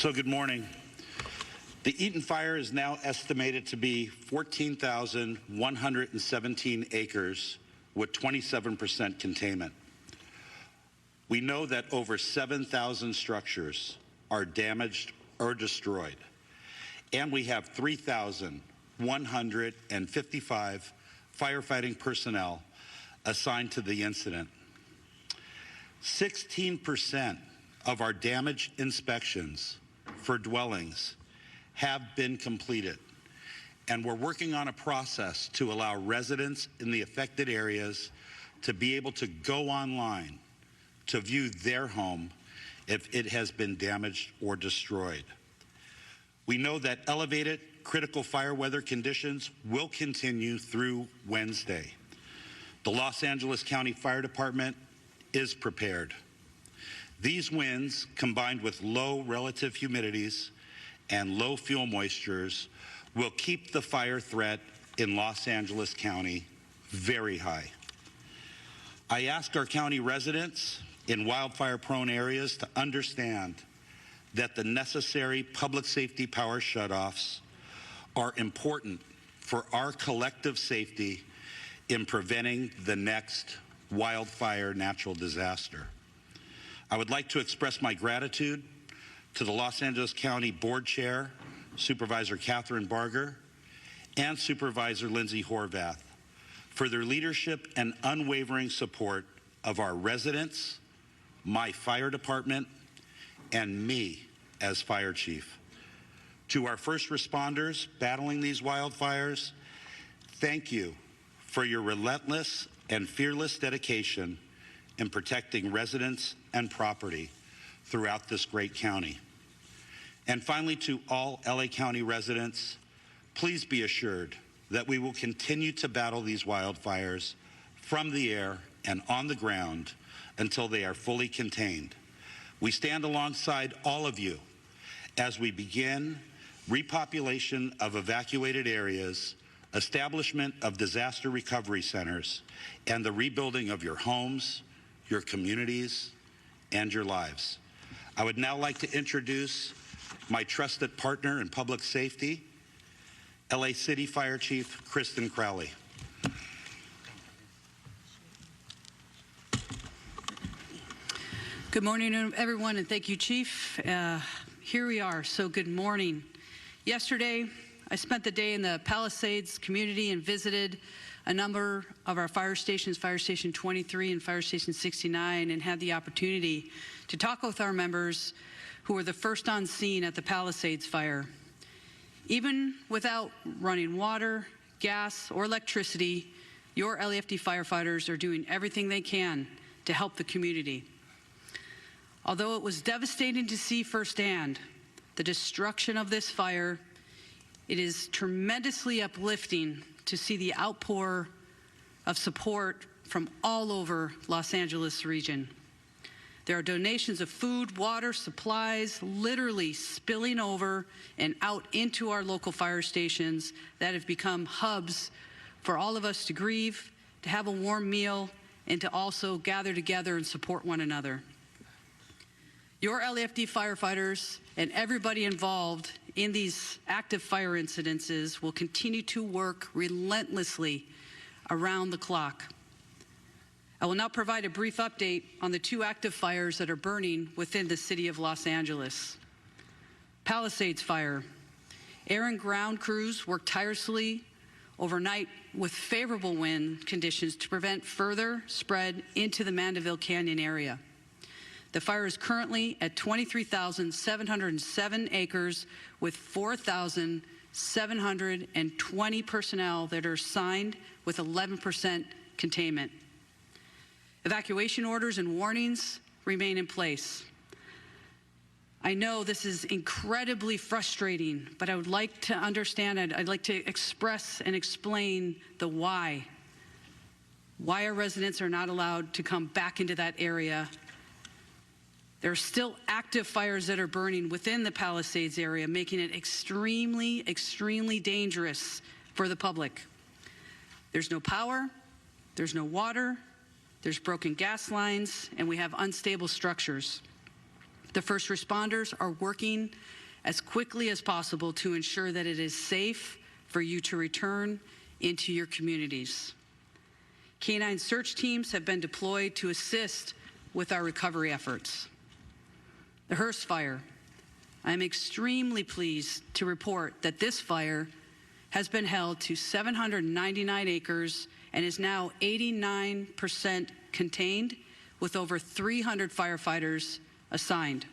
So good morning. The Eaton Fire is now estimated to be 14,117 acres with 27% containment. We know that over 7,000 structures are damaged or destroyed, and we have 3,155 firefighting personnel assigned to the incident. 16% of our damage inspections for dwellings have been completed, and we're working on a process to allow residents in the affected areas to be able to go online to view their home if it has been damaged or destroyed. We know that elevated critical fire weather conditions will continue through Wednesday. The Los Angeles County Fire Department is prepared. These winds, combined with low relative humidities and low fuel moistures, will keep the fire threat in Los Angeles County very high. I ask our county residents in wildfire-prone areas to understand that the necessary public safety power shutoffs are important for our collective safety in preventing the next wildfire natural disaster. I would like to express my gratitude to the Los Angeles County Board Chair, Supervisor Catherine Barger, and Supervisor Lindsay Horvath for their leadership and unwavering support of our residents, my fire department, and me as fire chief. To our first responders battling these wildfires, thank you for your relentless and fearless dedication in protecting residents and property throughout this great county. And finally, to all LA County residents, please be assured that we will continue to battle these wildfires from the air and on the ground until they are fully contained. We stand alongside all of you as we begin repopulation of evacuated areas, establishment of disaster recovery centers, and the rebuilding of your homes, your communities, and your lives. I would now like to introduce my trusted partner in public safety, LA City Fire Chief Kristen Crowley. Good morning, everyone, and thank you, Chief. Here we are, so good morning. Yesterday, I spent the day in the Palisades community and visited a number of our fire stations, Fire Station 23 and Fire Station 69, and had the opportunity to talk with our members who were the first on scene at the Palisades Fire. Even without running water, gas, or electricity, your LAFD firefighters are doing everything they can to help the community. Although it was devastating to see firsthand the destruction of this fire, it is tremendously uplifting to see the outpour of support from all over Los Angeles region. There are donations of food, water, supplies, literally spilling over and out into our local fire stations that have become hubs for all of us to grieve, to have a warm meal, and to also gather together and support one another. Your LAFD firefighters and everybody involved in these active fire incidences will continue to work relentlessly around the clock. I will now provide a brief update on the two active fires that are burning within the city of Los Angeles. Palisades Fire. Air and ground crews worked tirelessly overnight with favorable wind conditions to prevent further spread into the Mandeville Canyon area. The fire is currently at 23,707 acres with 4,720 personnel that are assigned with 11% containment. Evacuation orders and warnings remain in place. I know this is incredibly frustrating, but I would like to understand, I'd like to express and explain the why our residents are not allowed to come back into that area. There are still active fires that are burning within the Palisades area, making it extremely, extremely dangerous for the public. There's no power, there's no water, there's broken gas lines, and we have unstable structures. The first responders are working as quickly as possible to ensure that it is safe for you to return into your communities. Canine search teams have been deployed to assist with our recovery efforts. The Hurst Fire. I am extremely pleased to report that this fire has been held to 799 acres and is now 89% contained, with over 300 firefighters assigned.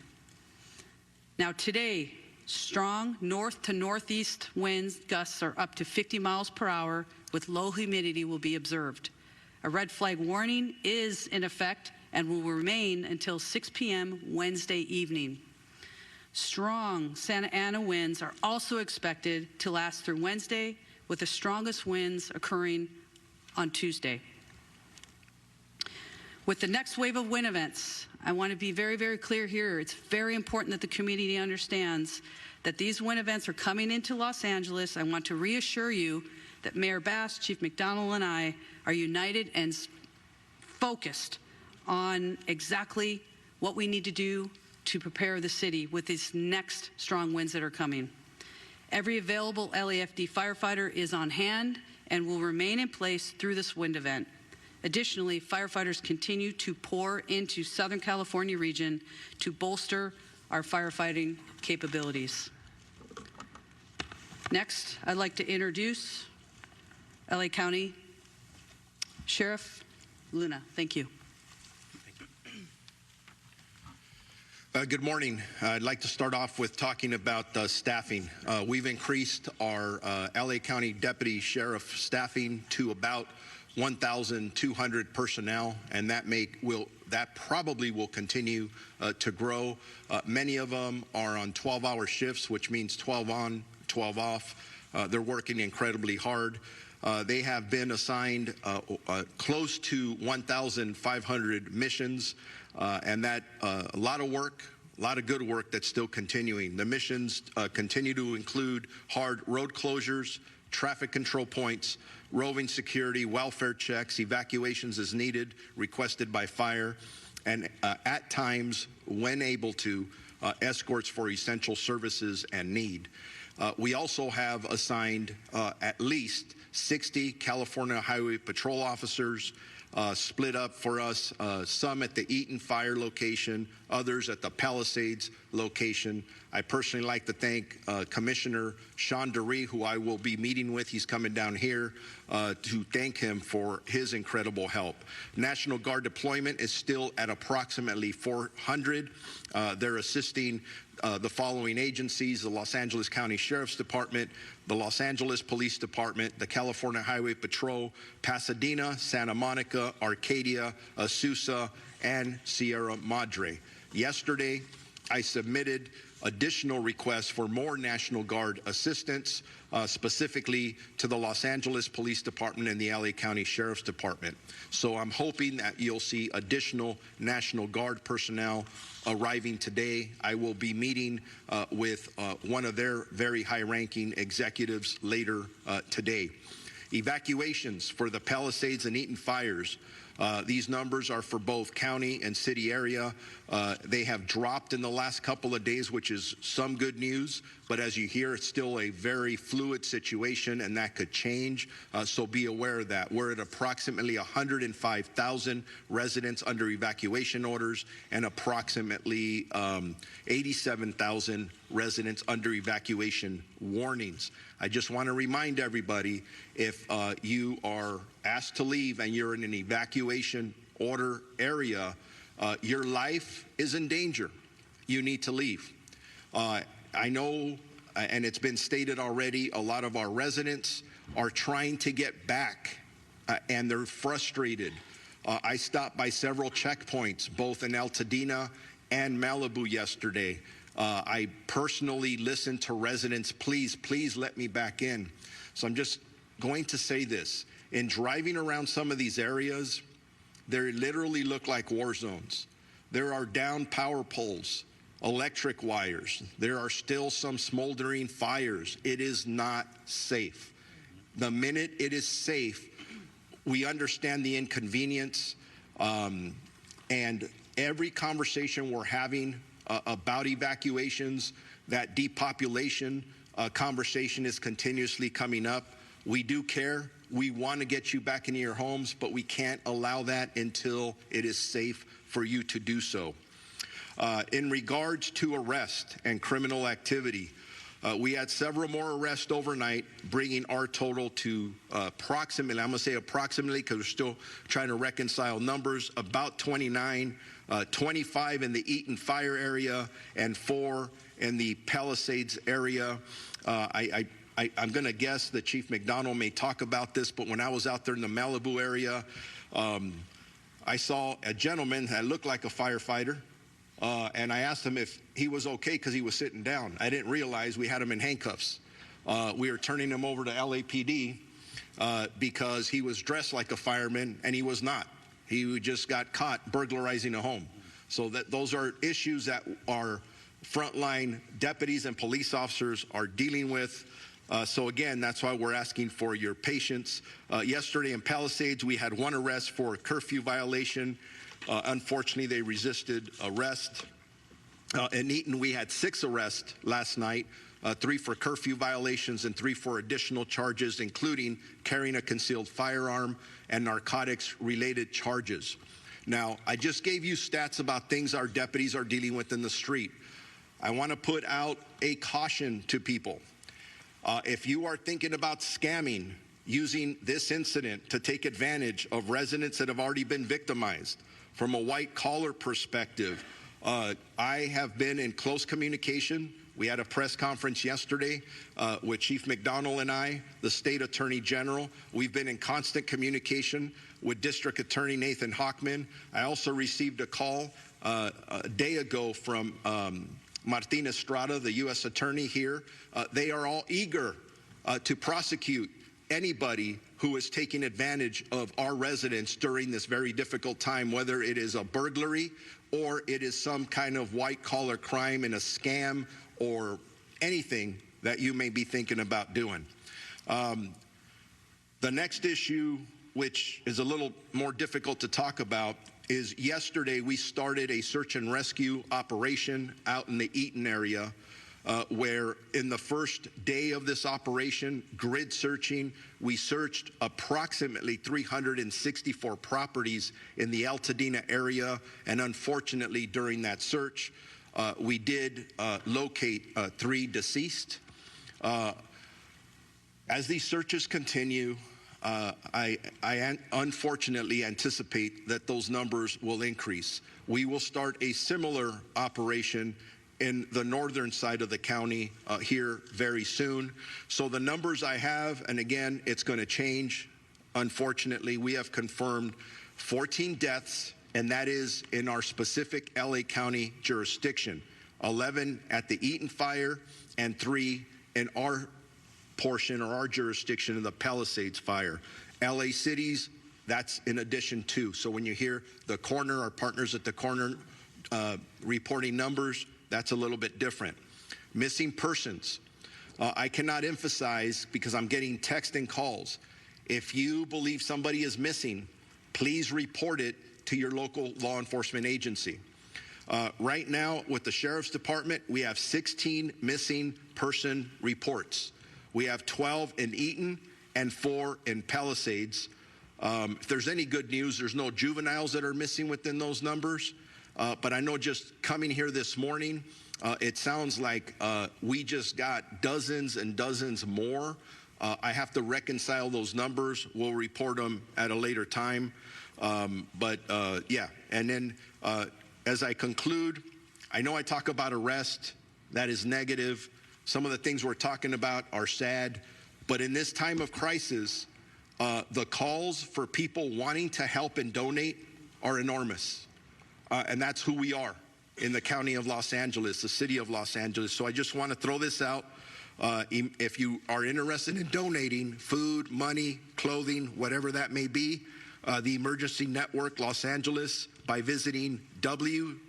Now today, strong north to northeast winds gusts are up to 50 miles per hour with low humidity will be observed. A red flag warning is in effect and will remain until 6 p.m. Wednesday evening. Strong Santa Ana winds are also expected to last through Wednesday, with the strongest winds occurring on Tuesday. With the next wave of wind events, I want to be very, very clear here. It's very important that the community understands that these wind events are coming into Los Angeles. I want to reassure you that Mayor Bass, Chief McDonald, and I are united and focused on exactly what we need to do to prepare the city with these next strong winds that are coming. Every available LAFD firefighter is on hand and will remain in place through this wind event. Additionally, firefighters continue to pour into Southern California region to bolster our firefighting capabilities. Next, I'd like to introduce LA County Sheriff Luna. Thank you. Good morning. I'd like to start off with talking about staffing. We've increased our LA County Deputy Sheriff staffing to about 1,200 personnel, and that probably will continue to grow. Many of them are on 12-hour shifts, which means 12 on, 12 off. They're working incredibly hard. They have been assigned close to 1,500 missions, and that a lot of work, a lot of good work that's still continuing. The missions continue to include hard road closures, traffic control points, roving security, welfare checks, evacuations as needed, requested by fire, and at times, when able to, escorts for essential services and need. We also have assigned at least 60 California Highway Patrol officers, split up for us, some at the Eaton Fire location, others at the Palisades location. I personally like to thank Commissioner Sean DeRee, who I will be meeting with. He's coming down here to thank him for his incredible help. National Guard deployment is still at approximately 400. They're assisting the following agencies: the Los Angeles County Sheriff's Department, the Los Angeles Police Department, the California Highway Patrol, Pasadena, Santa Monica, Arcadia, Azusa, and Sierra Madre. Yesterday, I submitted additional requests for more National Guard assistance, specifically to the Los Angeles Police Department and the LA County Sheriff's Department. So I'm hoping that you'll see additional National Guard personnel arriving today. I will be meeting with one of their very high-ranking executives later today. Evacuations for the Palisades and Eaton fires. These numbers are for both county and city area. They have dropped in the last couple of days, which is some good news. But as you hear, it's still a very fluid situation, and that could change. So be aware of that. We're at approximately 105,000 residents under evacuation orders and approximately 87,000 residents under evacuation warnings. I just want to remind everybody, if you are asked to leave and you're in an evacuation order area, your life is in danger. You need to leave. I know, and it's been stated already, a lot of our residents are trying to get back, and they're frustrated. I stopped by several checkpoints, both in Altadena and Malibu yesterday. I personally listened to residents, please let me back in. So I'm just going to say this. In driving around some of these areas, they literally look like war zones. There are down power poles, electric wires. There are still some smoldering fires. It is not safe. The minute it is safe, we understand the inconvenience, and every conversation we're having about evacuations. That depopulation conversation is continuously coming up. We do care. We want to get you back into your homes, but we can't allow that until it is safe for you to do so. In regards to arrest and criminal activity, we had several more arrests overnight, bringing our total to approximately, I'm going to say approximately because we're still trying to reconcile numbers, about 29, 25 in the Eaton Fire area and 4 in the Palisades area. I'm going to guess that Chief McDonald may talk about this, but when I was out there in the Malibu area, I saw a gentleman that looked like a firefighter. And I asked him if he was okay because he was sitting down. I didn't realize we had him in handcuffs. We were turning him over to LAPD because he was dressed like a fireman, and he was not. He just got caught burglarizing a home. So those are issues that our frontline deputies and police officers are dealing with. So again, that's why we're asking for your patience. Yesterday in Palisades, we had 1 arrest for a curfew violation. Unfortunately, they resisted arrest. In Eaton, we had 6 arrests last night, 3 for curfew violations and 3 for additional charges, including carrying a concealed firearm and narcotics-related charges. Now, I just gave you stats about things our deputies are dealing with in the street. I want to put out a caution to people. If you are thinking about scamming, using this incident to take advantage of residents that have already been victimized, from a white-collar perspective, I have been in close communication. We had a press conference yesterday with Chief McDonald and I, the State Attorney General. We've been in constant communication with District Attorney Nathan Hockman. I also received a call a day ago from Martin Estrada, the U.S. Attorney here. They are all eager to prosecute anybody who is taking advantage of our residents during this very difficult time, whether it is a burglary or it is some kind of white-collar crime and a scam or anything that you may be thinking about doing. The next issue, which is a little more difficult to talk about, is yesterday we started a search and rescue operation out in the Eaton area, where in the first day of this operation, grid searching, we searched approximately 364 properties in the Altadena area, and unfortunately during that search, we did locate 3 deceased. As these searches continue, I unfortunately anticipate that those numbers will increase. We will start a similar operation in the northern side of the county here very soon. So the numbers I have, and again, it's going to change. Unfortunately, we have confirmed 14 deaths, and that is in our specific LA County jurisdiction. 11 at the Eaton Fire and 3 in our portion or our jurisdiction of the Palisades Fire. LA cities, that's in addition to. So when you hear the coroner, our partners at the coroner reporting numbers, that's a little bit different. Missing persons. I cannot emphasize, because I'm getting text and calls, if you believe somebody is missing, please report it to your local law enforcement agency. Right now, with the Sheriff's Department, we have 16 missing person reports. We have 12 in Eaton and 4 in Palisades. If there's any good news, there's no juveniles that are missing within those numbers. But I know just coming here this morning, it sounds like we just got dozens and dozens more. I have to reconcile those numbers. We'll report them at a later time. Yeah, and then as I conclude, I know I talk about arrest. That is negative. Some of the things we're talking about are sad. But in this time of crisis, the calls for people wanting to help and donate are enormous. And that's who we are in the county of Los Angeles, the city of Los Angeles. So I just want to throw this out. If you are interested in donating food, money, clothing, whatever that may be, the Emergency Network Los Angeles by visiting www.enla.org.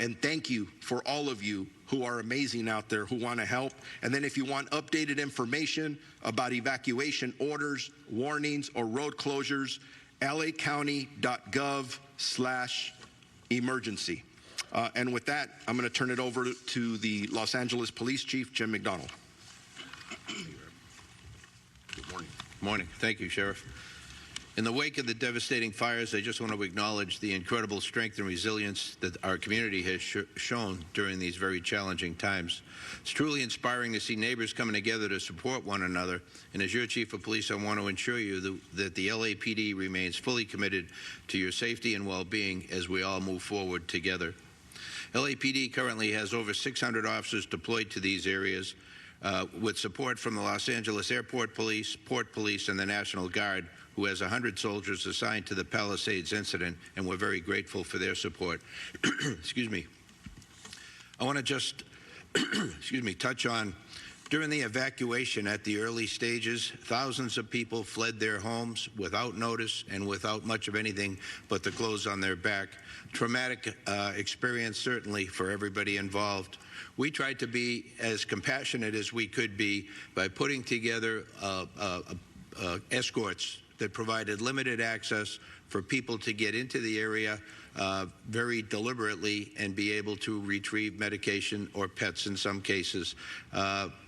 And thank you for all of you who are amazing out there who want to help. And then if you want updated information about evacuation orders, warnings, or road closures, lacounty.gov/emergency. And with that, I'm going to turn it over to the Los Angeles Police Chief, Jim McDonald. Good morning. Morning. Thank you, Sheriff. In the wake of the devastating fires, I just want to acknowledge the incredible strength and resilience that our community has shown during these very challenging times. It's truly inspiring to see neighbors coming together to support one another. And as your Chief of Police, I want to ensure you that the LAPD remains fully committed to your safety and well-being as we all move forward together. LAPD currently has over 600 officers deployed to these areas with support from the Los Angeles Airport Police, Port Police, and the National Guard, who has 100 soldiers assigned to the Palisades incident, and we're very grateful for their support. Excuse me. I want to just touch on, during the evacuation at the early stages, thousands of people fled their homes without notice and without much of anything but the clothes on their back. Traumatic experience, certainly, for everybody involved. We tried to be as compassionate as we could be by putting together escorts that provided limited access for people to get into the area very deliberately and be able to retrieve medication or pets in some cases.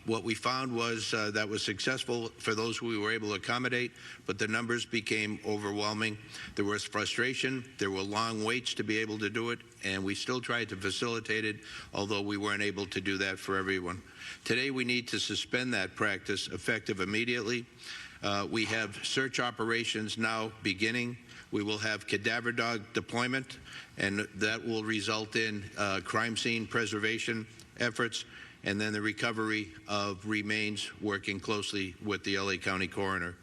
What we found was that was successful for those we were able to accommodate, but the numbers became overwhelming. There was frustration, there were long waits to be able to do it, and we still tried to facilitate it, although we weren't able to do that for everyone. Today we need to suspend that practice effective immediately. We have search operations now beginning. We will have cadaver dog deployment, and that will result in crime scene preservation efforts, and then the recovery of remains, working closely with the LA County coroner.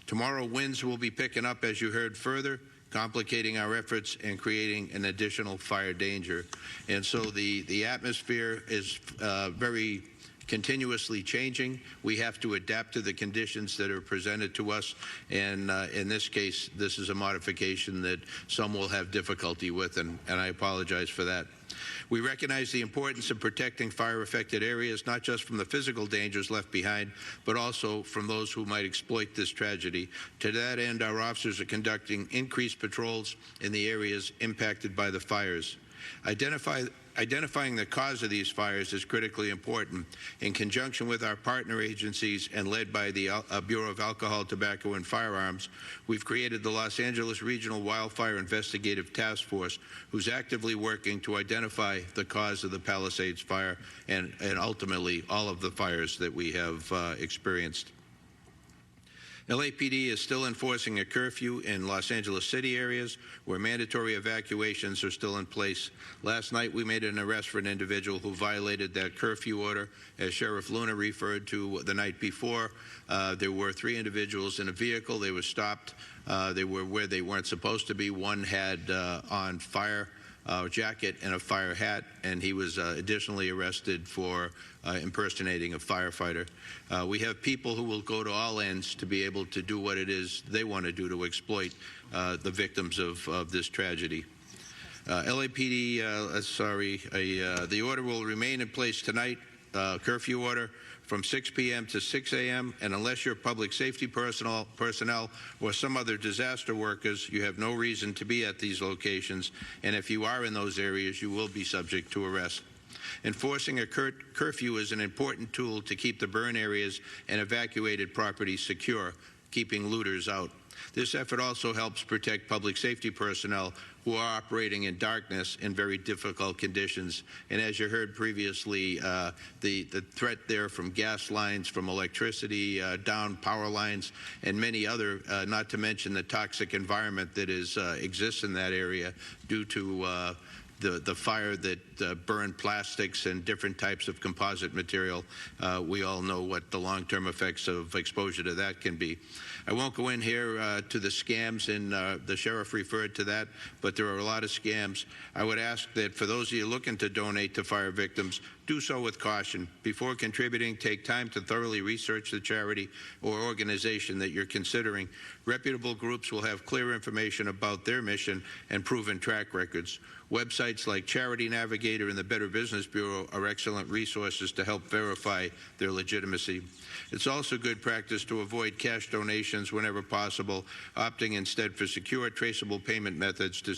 Tomorrow, winds will be picking up, as you heard, further, complicating our efforts and creating an additional fire danger. And so the atmosphere is very continuously changing. We have to adapt to the conditions that are presented to us, and in this case, this is a modification that some will have difficulty with, and I apologize for that. We recognize the importance of protecting fire-affected areas, not just from the physical dangers left behind, but also from those who might exploit this tragedy. To that end, our officers are conducting increased patrols in the areas impacted by the fires. Identifying the cause of these fires is critically important. In conjunction with our partner agencies and led by the Bureau of Alcohol, Tobacco, and Firearms, we've created the Los Angeles Regional Wildfire Investigative Task Force, who's actively working to identify the cause of the Palisades Fire and ultimately all of the fires that we have experienced. LAPD is still enforcing a curfew in Los Angeles city areas where mandatory evacuations are still in place. Last night, we made an arrest for an individual who violated that curfew order. As Sheriff Luna referred to the night before, there were 3 individuals in a vehicle. They were stopped. They were where they weren't supposed to be. One had on fire jacket and a fire hat, and he was additionally arrested for impersonating a firefighter. We have people who will go to all ends to be able to do what it is they want to do to exploit the victims of this tragedy. LAPD, the order will remain in place tonight, curfew order, from 6 p.m. to 6 a.m., and unless you're public safety personnel or some other disaster workers, you have no reason to be at these locations, and if you are in those areas, you will be subject to arrest. Enforcing a curfew is an important tool to keep the burn areas and evacuated properties secure, keeping looters out. This effort also helps protect public safety personnel who are operating in darkness in very difficult conditions. And as you heard previously, the threat there from gas lines, from electricity, down power lines, and many other, not to mention the toxic environment that exists in that area due to the fire that burned plastics and different types of composite material. We all know what the long-term effects of exposure to that can be. I won't go in here to the scams, and the sheriff referred to that, but there are a lot of scams. I would ask that for those of you looking to donate to fire victims, do so with caution. Before contributing, take time to thoroughly research the charity or organization that you're considering. Reputable groups will have clear information about their mission and proven track records. Websites like Charity Navigator Navigator and the Better Business Bureau are excellent resources to help verify their legitimacy. It's also good practice to avoid cash donations whenever possible, opting instead for secure, traceable payment methods to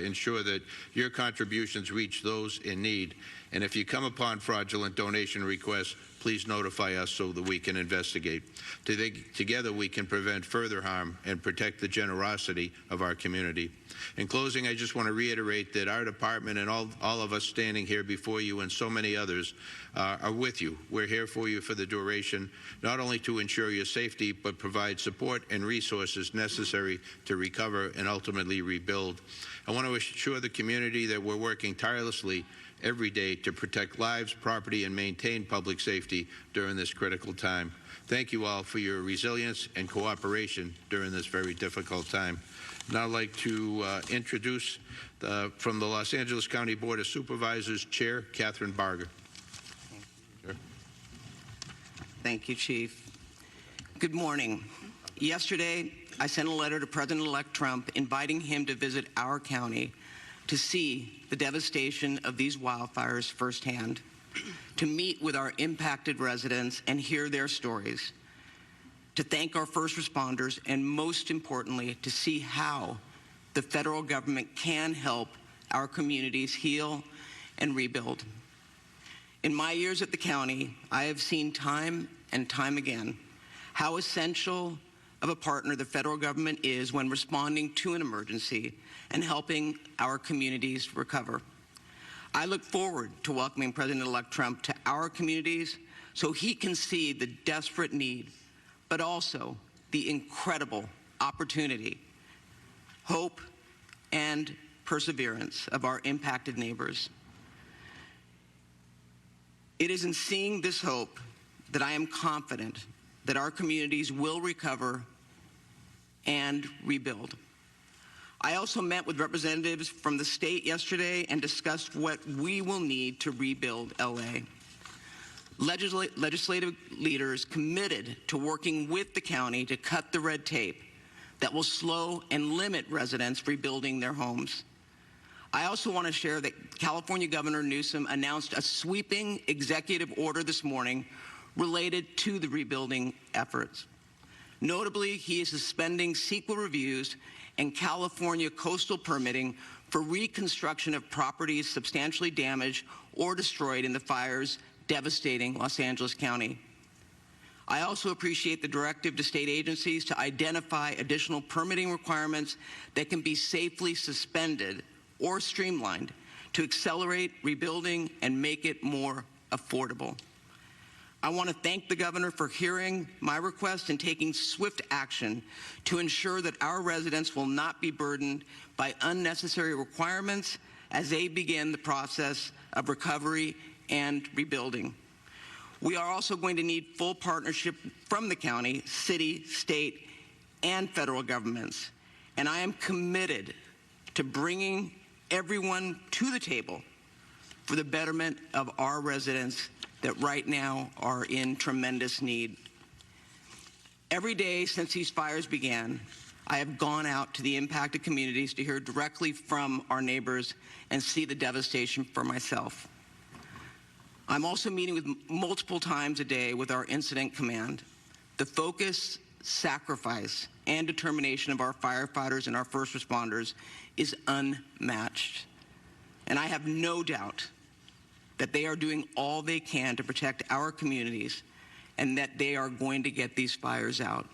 ensure that your contributions reach those in need. And if you come upon fraudulent donation requests, please notify us so that we can investigate. Together, we can prevent further harm and protect the generosity of our community. In closing, I just want to reiterate that our department and all of us standing here before you and so many others are with you. We're here for you for the duration, not only to ensure your safety, but provide support and resources necessary to recover and ultimately rebuild. I want to assure the community that we're working tirelessly every day to protect lives, property, and maintain public safety during this critical time. Thank you all for your resilience and cooperation during this very difficult time. Now I'd like to introduce from the Los Angeles County Board of Supervisors Chair Catherine Barger. Thank you, Chief. Good morning. Yesterday, I sent a letter to President-elect Trump inviting him to visit our county to see the devastation of these wildfires firsthand, to meet with our impacted residents and hear their stories, to thank our first responders, and most importantly, to see how the federal government can help our communities heal and rebuild. In my years at the county, I have seen time and time again how essential of a partner the federal government is when responding to an emergency and helping our communities recover. I look forward to welcoming President-elect Trump to our communities so he can see the desperate need, but also the incredible opportunity, hope, and perseverance of our impacted neighbors. It is in seeing this hope that I am confident that our communities will recover and rebuild. I also met with representatives from the state yesterday and discussed what we will need to rebuild LA. Legislative leaders committed to working with the county to cut the red tape that will slow and limit residents rebuilding their homes. I also want to share that California Governor Newsom announced a sweeping executive order this morning related to the rebuilding efforts. Notably, he is suspending CEQA reviews and California coastal permitting for reconstruction of properties substantially damaged or destroyed in the fires devastating Los Angeles County. I also appreciate the directive to state agencies to identify additional permitting requirements that can be safely suspended or streamlined to accelerate rebuilding and make it more affordable. I want to thank the governor for hearing my request and taking swift action to ensure that our residents will not be burdened by unnecessary requirements as they begin the process of recovery and rebuilding. We are also going to need full partnership from the county, city, state, and federal governments. And I am committed to bringing everyone to the table for the betterment of our residents that right now are in tremendous need. Every day since these fires began, I have gone out to the impacted communities to hear directly from our neighbors and see the devastation for myself. I'm also meeting with multiple times a day with our incident command. The focus, sacrifice, and determination of our firefighters and our first responders is unmatched. And I have no doubt that they are doing all they can to protect our communities and that they are going to get these fires out.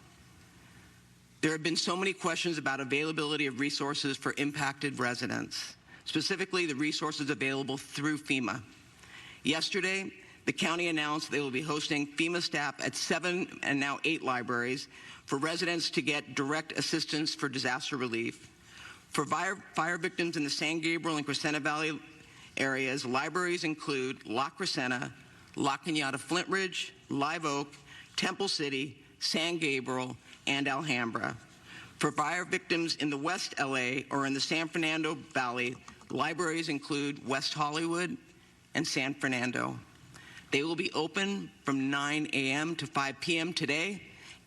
There have been so many questions about availability of resources for impacted residents, specifically the resources available through FEMA. Yesterday, the county announced they will be hosting FEMA staff at 7 and now 8 libraries for residents to get direct assistance for disaster relief. For fire victims in the San Gabriel and Crescenta Valley areas, libraries include La Crescenta, La Cañada Flint Ridge, Live Oak, Temple City, San Gabriel, and Alhambra. For fire victims in the West LA or in the San Fernando Valley, libraries include West Hollywood and San Fernando. They will be open from 9 a.m. to 5 p.m. today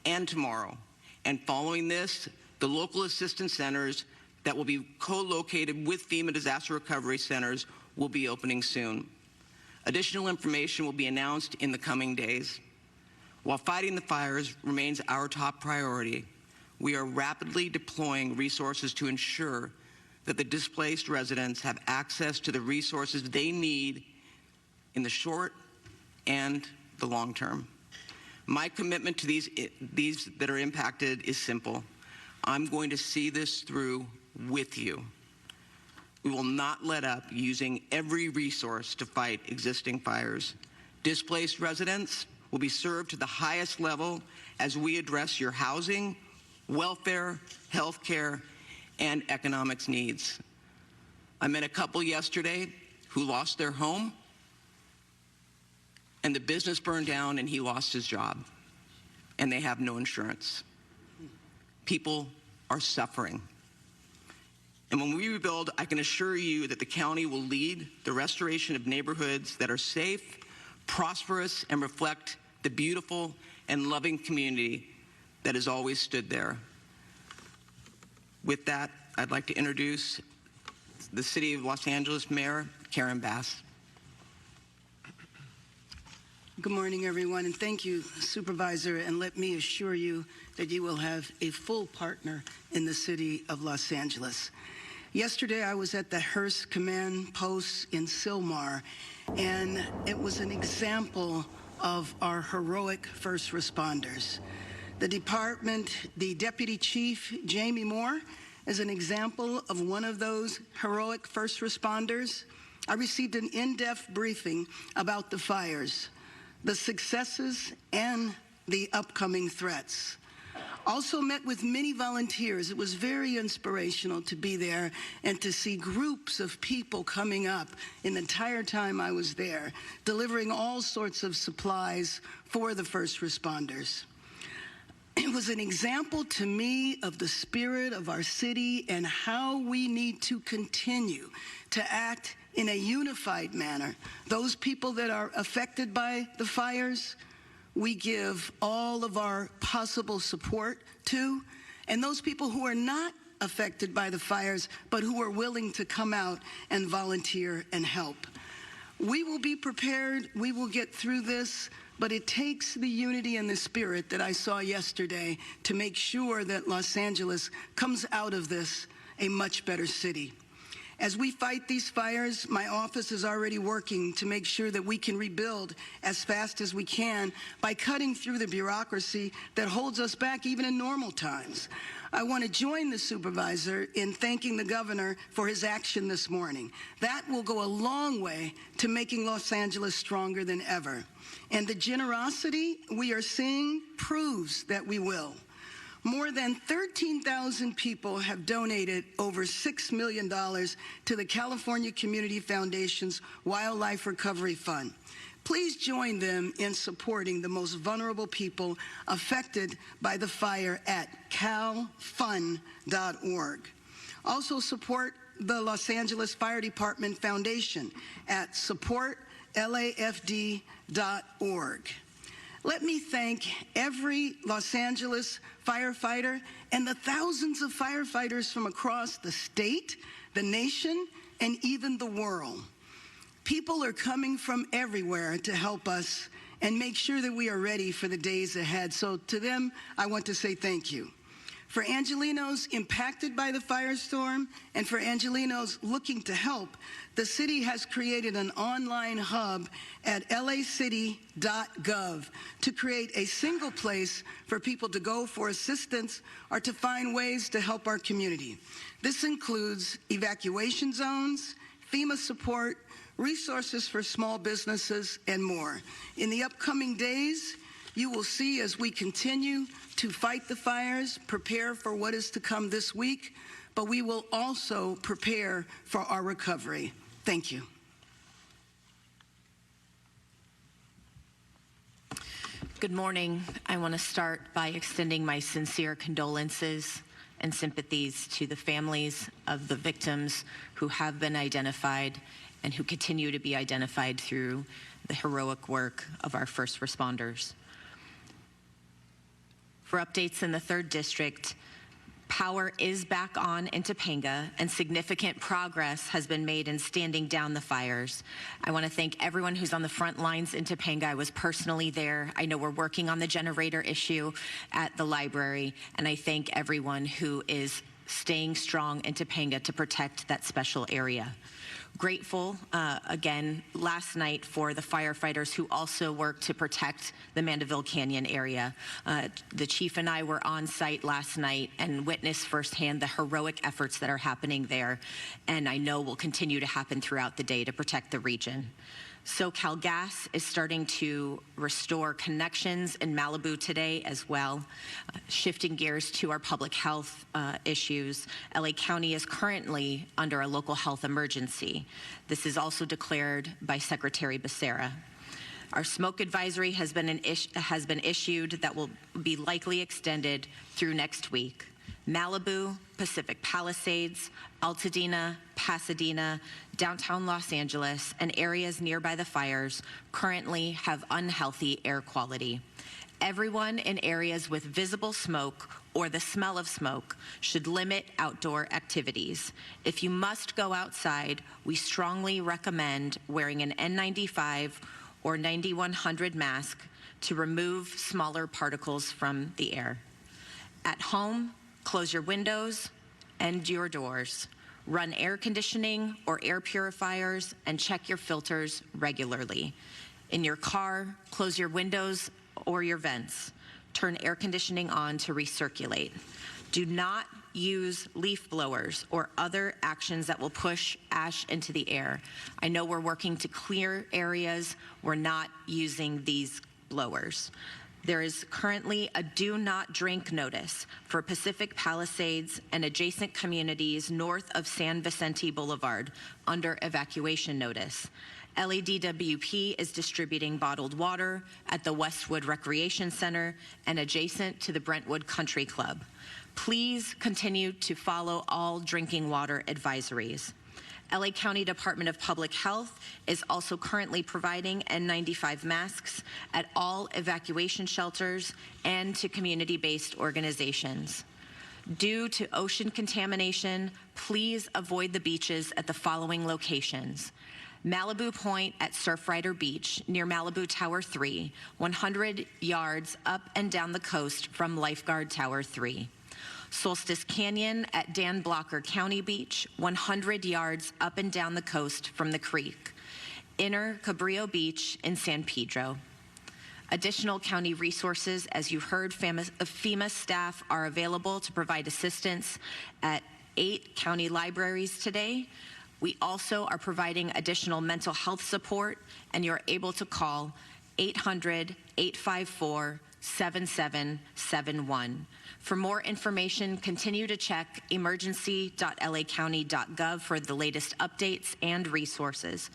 and tomorrow. And following this, the local assistance centers that will be co-located with FEMA disaster recovery centers will be opening soon. Additional information will be announced in the coming days. While fighting the fires remains our top priority, we are rapidly deploying resources to ensure that the displaced residents have access to the resources they need in the short and the long term. My commitment to these that are impacted is simple. I'm going to see this through with you. We will not let up using every resource to fight existing fires. Displaced residents will be served to the highest level as we address your housing, welfare, health care, and economics needs. I met a couple yesterday who lost their home, and the business burned down and he lost his job, and they have no insurance. People are suffering. And when we rebuild, I can assure you that the county will lead the restoration of neighborhoods that are safe, prosperous, and reflect the beautiful and loving community that has always stood there. With that, I'd like to introduce the City of Los Angeles Mayor, Karen Bass. Good morning, everyone, and thank you, Supervisor, and let me assure you that you will have a full partner in the City of Los Angeles. Yesterday, I was at the Hurst Command Post in Sylmar, and it was an example of our heroic first responders. The department, the Deputy Chief, Jamie Moore, is an example of one of those heroic first responders. I received an in-depth briefing about the fires, the successes, and the upcoming threats. Also met with many volunteers. It was very inspirational to be there and to see groups of people coming up in the entire time I was there, delivering all sorts of supplies for the first responders. It was an example to me of the spirit of our city and how we need to continue to act in a unified manner. Those people that are affected by the fires, we give all of our possible support to, and those people who are not affected by the fires but who are willing to come out and volunteer and help. We will be prepared, we will get through this, but it takes the unity and the spirit that I saw yesterday to make sure that Los Angeles comes out of this a much better city. As we fight these fires, my office is already working to make sure that we can rebuild as fast as we can by cutting through the bureaucracy that holds us back even in normal times. I want to join the supervisor in thanking the governor for his action this morning. That will go a long way to making Los Angeles stronger than ever. And the generosity we are seeing proves that we will. More than 13,000 people have donated over $6 million to the California Community Foundation's Wildlife Recovery Fund. Please join them in supporting the most vulnerable people affected by the fire at calfund.org. Also support the Los Angeles Fire Department Foundation at supportlafd.org. Let me thank every Los Angeles firefighter and the thousands of firefighters from across the state, the nation, and even the world. People are coming from everywhere to help us and make sure that we are ready for the days ahead. So to them, I want to say thank you. For Angelenos impacted by the firestorm and for Angelenos looking to help, the city has created an online hub at lacity.gov to create a single place for people to go for assistance or to find ways to help our community. This includes evacuation zones, FEMA support, resources for small businesses, and more. In the upcoming days, you will see as we continue to fight the fires, prepare for what is to come this week, but we will also prepare for our recovery. Thank you. Good morning. I want to start by extending my sincere condolences and sympathies to the families of the victims who have been identified and who continue to be identified through the heroic work of our first responders. For updates in the 3rd District, Power is back on in Topanga, and significant progress has been made in standing down the fires. I want to thank everyone who's on the front lines in Topanga. I was personally there. I know we're working on the generator issue at the library, and I thank everyone who is staying strong in Topanga to protect that special area. Grateful, again, last night for the firefighters who also worked to protect the Mandeville Canyon area. The chief and I were on site last night and witnessed firsthand the heroic efforts that are happening there, and I know will continue to happen throughout the day to protect the region. SoCal Gas is starting to restore connections in Malibu today as well. Shifting gears to our public health issues, LA County is currently under a local health emergency. This is also declared by Secretary Becerra. Our smoke advisory has been issued that will be likely extended through next week. Malibu, Pacific Palisades, Altadena, Pasadena, downtown Los Angeles, and areas nearby the fires currently have unhealthy air quality. Everyone in areas with visible smoke or the smell of smoke should limit outdoor activities. If you must go outside, we strongly recommend wearing an N95 or 9100 mask to remove smaller particles from the air. At home, close your windows and your doors. Run air conditioning or air purifiers and check your filters regularly. In your car, close your windows or your vents. Turn air conditioning on to recirculate. Do not use leaf blowers or other actions that will push ash into the air. I know we're working to clear areas. We're not using these blowers. There is currently a do not drink notice for Pacific Palisades and adjacent communities north of San Vicente Boulevard under evacuation notice. LADWP is distributing bottled water at the Westwood Recreation Center and adjacent to the Brentwood Country Club. Please continue to follow all drinking water advisories. LA County Department of Public Health is also currently providing N95 masks at all evacuation shelters and to community-based organizations. Due to ocean contamination, please avoid the beaches at the following locations. Malibu Point at Surfrider Beach near Malibu Tower 3, 100 yards up and down the coast from Lifeguard Tower 3. Solstice Canyon at Dan Blocker County Beach, 100 yards up and down the coast from the creek. Inner Cabrillo Beach in San Pedro. Additional county resources, as you heard, FEMA staff are available to provide assistance at 8 county libraries today. We also are providing additional mental health support, and you're able to call 800-854-7771. For more information, continue to check emergency.lacounty.gov for the latest updates and resources.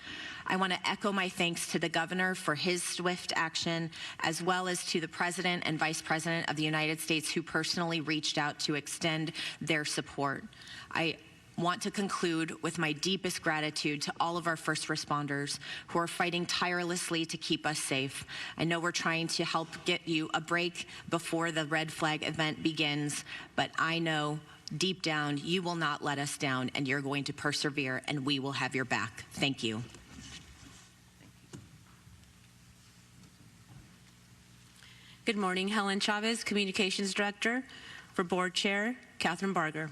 I want to echo my thanks to the governor for his swift action, as well as to the President and Vice President of the United States who personally reached out to extend their support. I want to conclude with my deepest gratitude to all of our first responders who are fighting tirelessly to keep us safe. I know we're trying to help get you a break before the red flag event begins, but I know deep down you will not let us down, and you're going to persevere, and we will have your back. Thank you. Good morning. Helen Chavez, Communications Director for Board Chair Catherine Barger.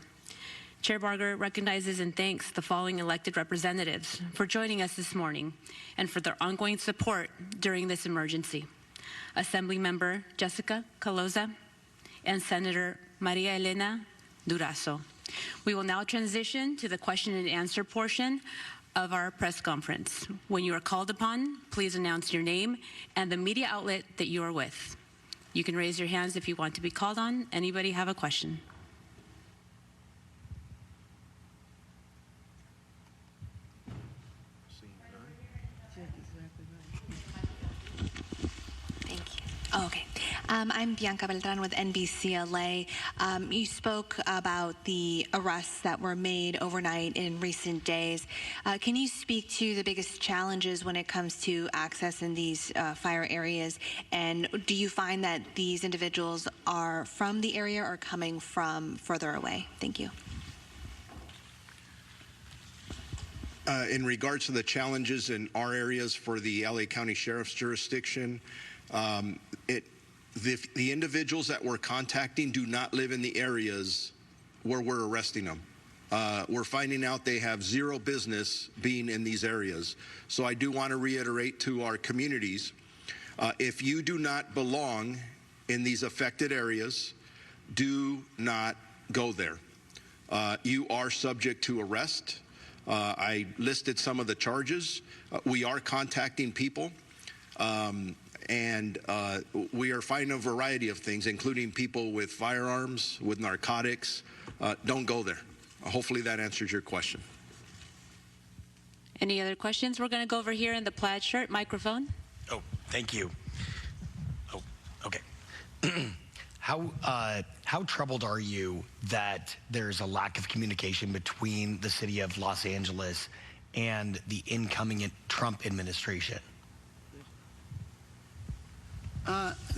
Chair Barger recognizes and thanks the following elected representatives for joining us this morning and for their ongoing support during this emergency. Assemblymember Jessica Caloza and Senator Maria Elena Durazo. We will now transition to the question and answer portion of our press conference. When you are called upon, please announce your name and the media outlet that you are with. You can raise your hands if you want to be called on. Anybody have a question? Thank you. Oh, okay. I'm Bianca Beltran with NBCLA. You spoke about the arrests that were made overnight in recent days. Can you speak to the biggest challenges when it comes to access in these fire areas? And do you find that these individuals are from the area or coming from further away? Thank you. In regards to the challenges in our areas for the LA County Sheriff's jurisdiction, the individuals that we're contacting do not live in the areas where we're arresting them. We're finding out they have zero business being in these areas. So I do want to reiterate to our communities, if you do not belong in these affected areas, do not go there. You are subject to arrest. I listed some of the charges. We are contacting people, and we are finding a variety of things, including people with firearms, with narcotics. Don't go there. Hopefully that answers your question. Any other questions? We're going to go over here in the plaid shirt microphone. Oh, thank you. Oh, okay. How troubled are you that there's a lack of communication between the city of Los Angeles and the incoming Trump administration?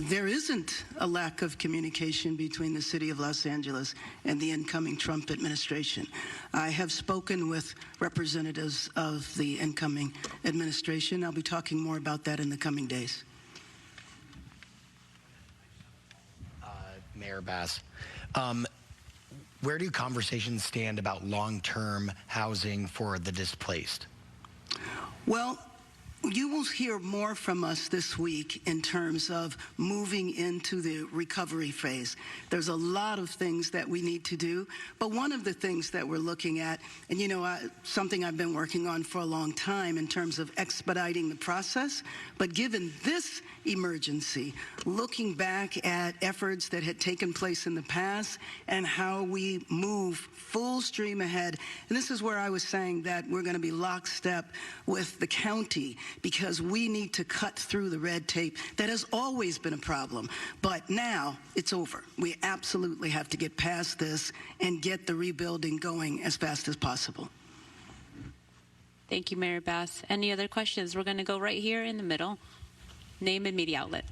There isn't a lack of communication between the city of Los Angeles and the incoming Trump administration. I have spoken with representatives of the incoming administration. I'll be talking more about that in the coming days. Mayor Bass, where do conversations stand about long-term housing for the displaced? Well, you will hear more from us this week in terms of moving into the recovery phase. There's a lot of things that we need to do, but one of the things that we're looking at, and you know, something I've been working on for a long time in terms of expediting the process, but given this emergency, looking back at efforts that had taken place in the past and how we move full stream ahead. And this is where I was saying that we're going to be lockstep with the county, because we need to cut through the red tape that has always been a problem. But now it's over. We absolutely have to get past this and get the rebuilding going as fast as possible. Thank you, Mayor Bass. Any other questions? We're going to go right here in the middle. Name and media outlet.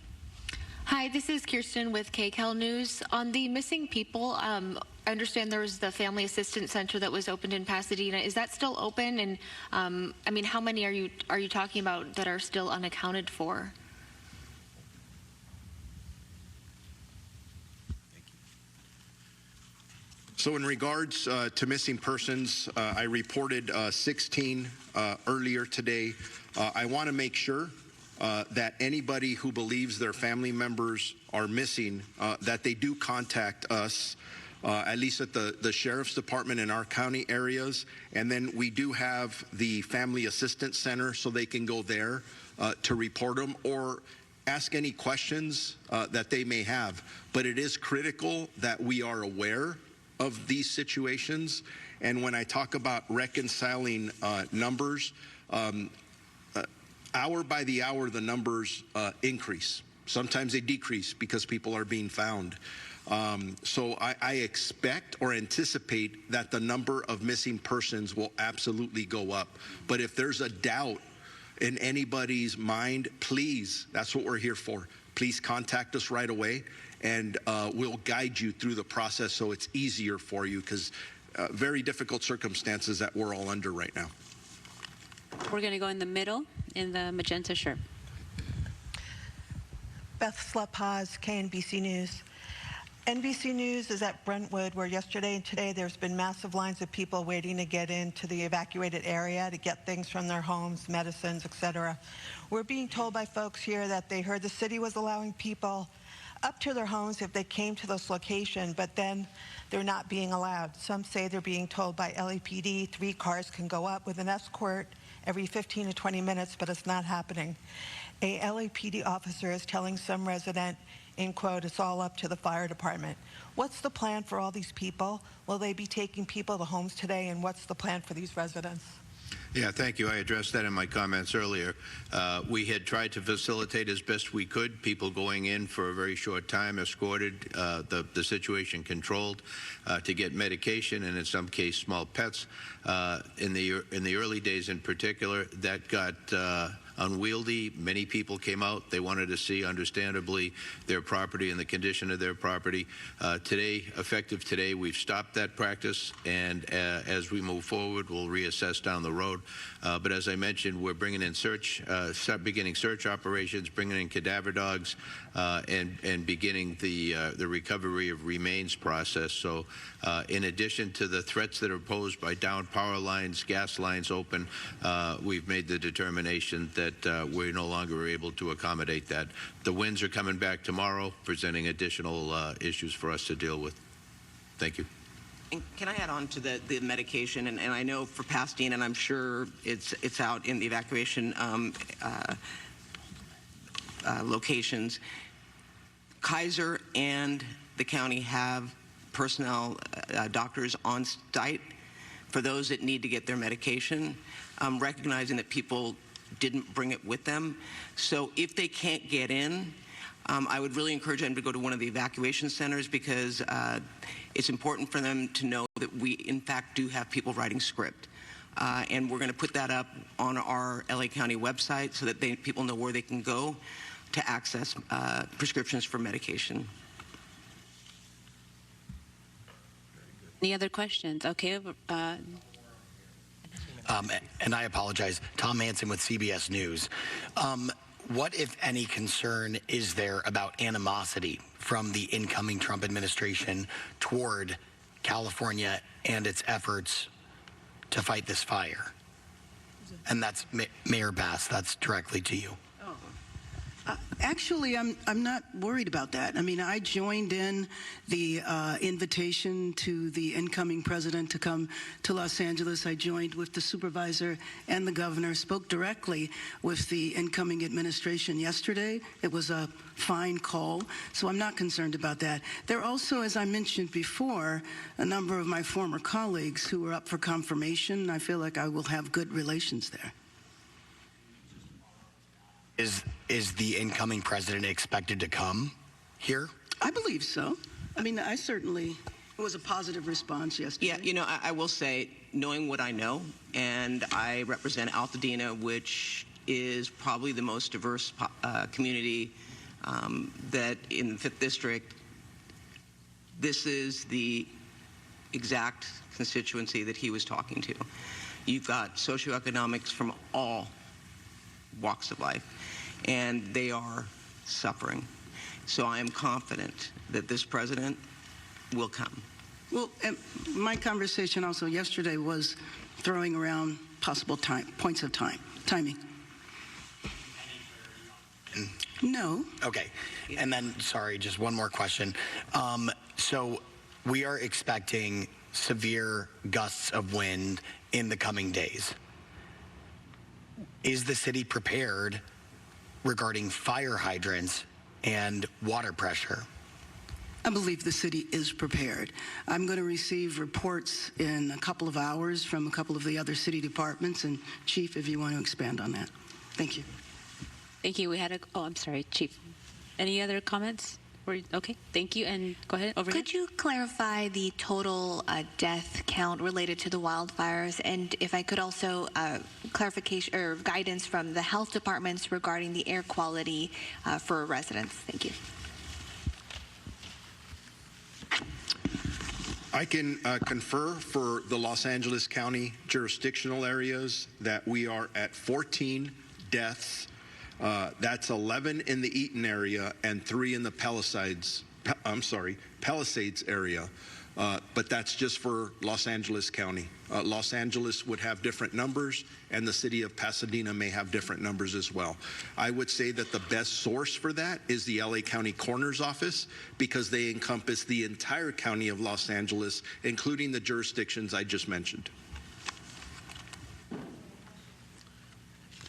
Hi, this is Kirsten with KCAL News. On the missing people, I understand there was the Family Assistance Center that was opened in Pasadena. Is that still open? And I mean, how many are you talking about that are still unaccounted for? So in regards to missing persons, I reported 16 earlier today. I want to make sure that anybody who believes their family members are missing, that they do contact us, at least at the Sheriff's Department in our county areas. And then we do have the Family Assistance Center, so they can go there to report them or ask any questions that they may have. But it is critical that we are aware of these situations. And when I talk about reconciling numbers, hour by the hour, the numbers increase. Sometimes they decrease because people are being found. So I expect or anticipate that the number of missing persons will absolutely go up. But if there's a doubt in anybody's mind, please, that's what we're here for. Please contact us right away, and we'll guide you through the process so it's easier for you, because very difficult circumstances that we're all under right now. We're going to go in the middle in the magenta shirt. Beth Slepaz, KNBC News. NBC News is at Brentwood, where yesterday and today there's been massive lines of people waiting to get into the evacuated area to get things from their homes, medicines, etc. We're being told by folks here that they heard the city was allowing people up to their homes if they came to this location, but then they're not being allowed. Some say they're being told by LAPD 3 cars can go up with an escort every 15 to 20 minutes, but it's not happening. A LAPD officer is telling some resident, in quote, it's all up to the fire department. What's the plan for all these people? Will they be taking people to homes today, and what's the plan for these residents? Yeah, thank you. I addressed that in my comments earlier. We had tried to facilitate as best we could people going in for a very short time, escorted, the situation controlled, to get medication and in some case small pets. In the early days in particular, that got unwieldy. Many people came out. They wanted to see, understandably, their property and the condition of their property. Today, effective today, we've stopped that practice, and as we move forward, we'll reassess down the road. But as I mentioned, we're bringing in beginning search operations, bringing in cadaver dogs, and beginning the recovery of remains process. So in addition to the threats that are posed by downed power lines, gas lines open, we've made the determination that we're no longer able to accommodate that. The winds are coming back tomorrow, presenting additional issues for us to deal with. Thank you. And can I add on to the medication? And I know for Pasadena, and I'm sure it's out in the evacuation locations, Kaiser and the county have personnel, doctors on site for those that need to get their medication, recognizing that people didn't bring it with them. So if they can't get in, I would really encourage them to go to one of the evacuation centers, because it's important for them to know that we, in fact, do have people writing script. And we're going to put that up on our LA County website so that people know where they can go to access prescriptions for medication. Any other questions? Okay. And I apologize. Tom Hansen with CBS News. What, if any, concern is there about animosity from the incoming Trump administration toward California and its efforts to fight this fire? And that's Mayor Bass. That's directly to you. Actually, I'm not worried about that. I mean, I joined in the invitation to the incoming president to come to Los Angeles. I joined with the supervisor and the governor, spoke directly with the incoming administration yesterday. It was a fine call, so I'm not concerned about that. There are also, as I mentioned before, a number of my former colleagues who are up for confirmation. I feel like I will have good relations there. Is the incoming president expected to come here? I believe so. I mean, it was a positive response yesterday. Yeah, you know, I will say, knowing what I know, and I represent Altadena, which is probably the most diverse community that in the 5th District, this is the exact constituency that he was talking to. You've got socioeconomics from all walks of life, and they are suffering. So I am confident that this president will come. Well, my conversation also yesterday was throwing around possible points of timing. No. Okay. And then, sorry, just one more question. So we are expecting severe gusts of wind in the coming days. Is the city prepared regarding fire hydrants and water pressure? I believe the city is prepared. I'm going to receive reports in a couple of hours from a couple of the other city departments. And Chief, if you want to expand on that. Thank you. Thank you. I'm sorry, Chief. Any other comments? Okay, thank you. And go ahead, over here. Could you clarify the total death count related to the wildfires? And if I could also clarification or guidance from the health departments regarding the air quality for residents. Thank you. I can confer for the Los Angeles County jurisdictional areas that we are at 14 deaths. That's 11 in the Eaton area and 3 in the Palisades area. But that's just for Los Angeles County. Los Angeles would have different numbers, and the city of Pasadena may have different numbers as well. I would say that the best source for that is the LA County Coroner's Office, because they encompass the entire county of Los Angeles, including the jurisdictions I just mentioned.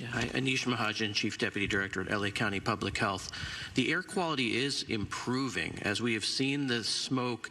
Yeah, hi, Anish Mahajan, Chief Deputy Director at LA County Public Health. The air quality is improving as we have seen the smoke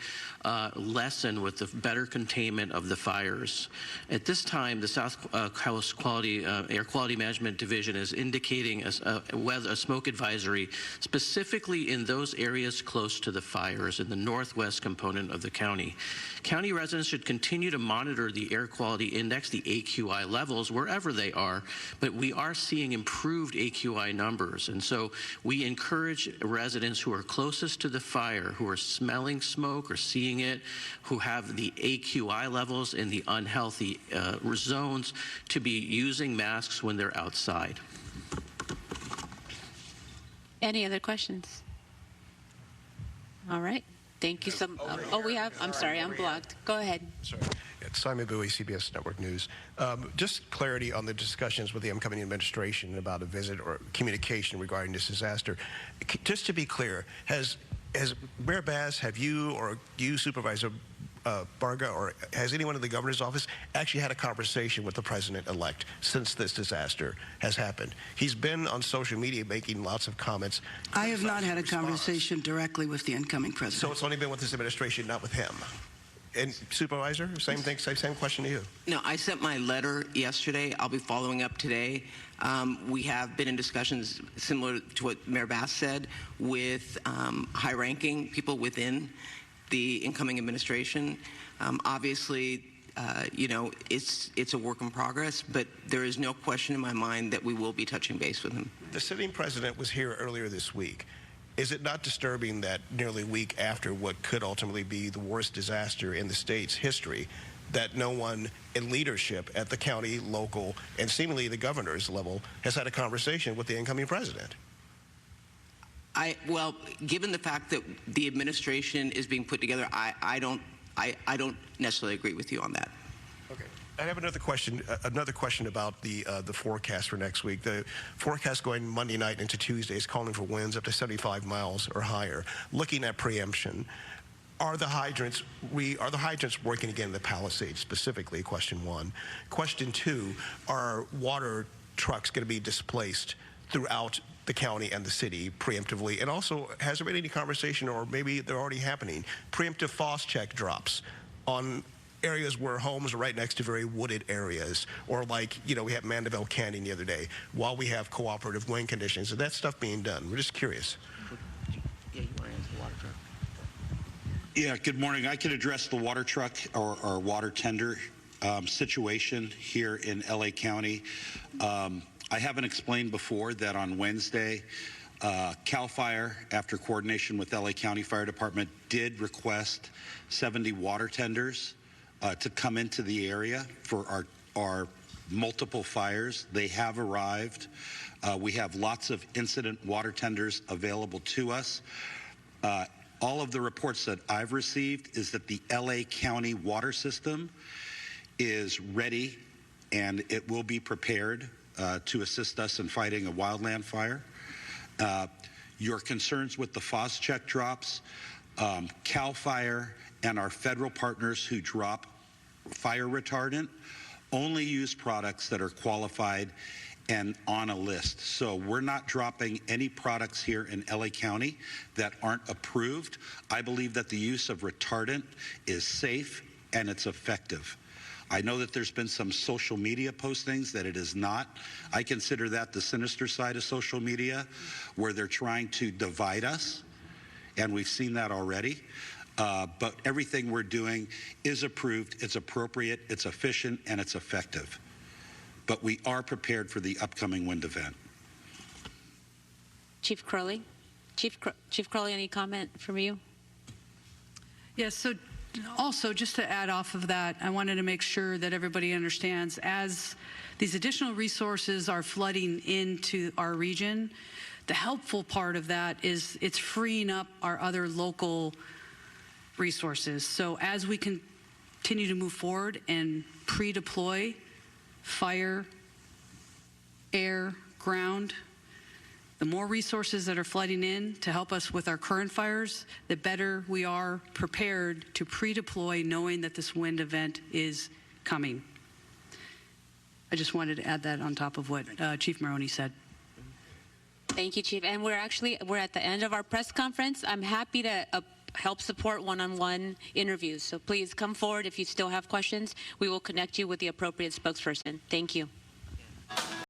lessen with the better containment of the fires. At this time, the South Coast Air Quality Management Division is indicating a smoke advisory specifically in those areas close to the fires in the northwest component of the county. County residents should continue to monitor the air quality index, the AQI levels, wherever they are, but we are seeing improved AQI numbers. And so we encourage residents who are closest to the fire, who are smelling smoke or seeing it, who have the AQI levels in the unhealthy zones, to be using masks when they're outside. Any other questions? All right. Thank you so much. Oh, we have, I'm sorry, I'm blocked. Go ahead. Sorry. It's Simon Bowie, CBS Network News. Just clarity on the discussions with the incoming administration about a visit or communication regarding this disaster. Just to be clear, has Mayor Bass, have you or you, Supervisor Barga, or has anyone in the governor's office actually had a conversation with the president-elect since this disaster has happened? He's been on social media making lots of comments. I have not had a conversation directly with the incoming president. So it's only been with this administration, not with him. And Supervisor, same thing, same question to you. No, I sent my letter yesterday. I'll be following up today. We have been in discussions similar to what Mayor Bass said with high-ranking people within the incoming administration. Obviously, you know, it's a work in progress, but there is no question in my mind that we will be touching base with him. The sitting president was here earlier this week. Is it not disturbing that nearly a week after what could ultimately be the worst disaster in the state's history, that no one in leadership at the county, local, and seemingly the governor's level has had a conversation with the incoming president? Well, given the fact that the administration is being put together, I don't necessarily agree with you on that. Okay. I have another question about the forecast for next week. The forecast going Monday night into Tuesday is calling for winds up to 75 miles or higher. Looking at preemption, are the hydrants working again in the Palisades specifically? Question one. Question two, are water trucks going to be displaced throughout the county and the city preemptively? And also, has there been any conversation, or maybe they're already happening, preemptive frost check drops on areas where homes are right next to very wooded areas, or like, you know, we had Mandeville Canyon the other day, while we have cooperative wind conditions? Is that stuff being done? We're just curious. Yeah, you want to answer the water truck? Yeah, good morning. I can address the water truck or water tender situation here in LA County. I haven't explained before that on Wednesday, CAL FIRE, after coordination with LA County Fire Department, did request 70 water tenders to come into the area for our multiple fires. They have arrived. We have lots of incident water tenders available to us. All of the reports that I've received is that the LA County water system is ready and it will be prepared to assist us in fighting a wildland fire. Your concerns with the FOS check drops, CAL FIRE and our federal partners who drop fire retardant only use products that are qualified and on a list. So we're not dropping any products here in LA County that aren't approved. I believe that the use of retardant is safe and it's effective. I know that there's been some social media postings that it is not. I consider that the sinister side of social media, where they're trying to divide us, and we've seen that already. But everything we're doing is approved, it's appropriate, it's efficient, and it's effective. But we are prepared for the upcoming wind event. Chief Crowley? Chief Crowley, any comment from you? Yes, so also, just to add off of that, I wanted to make sure that everybody understands, as these additional resources are flooding into our region, the helpful part of that is it's freeing up our other local resources. So as we continue to move forward and pre-deploy fire, air, ground, the more resources that are flooding in to help us with our current fires, the better we are prepared to pre-deploy, knowing that this wind event is coming. I just wanted to add that on top of what Chief Maroney said. Thank you, Chief. And we're at the end of our press conference. I'm happy to help support one-on-one interviews. So please come forward if you still have questions. We will connect you with the appropriate spokesperson. Thank you.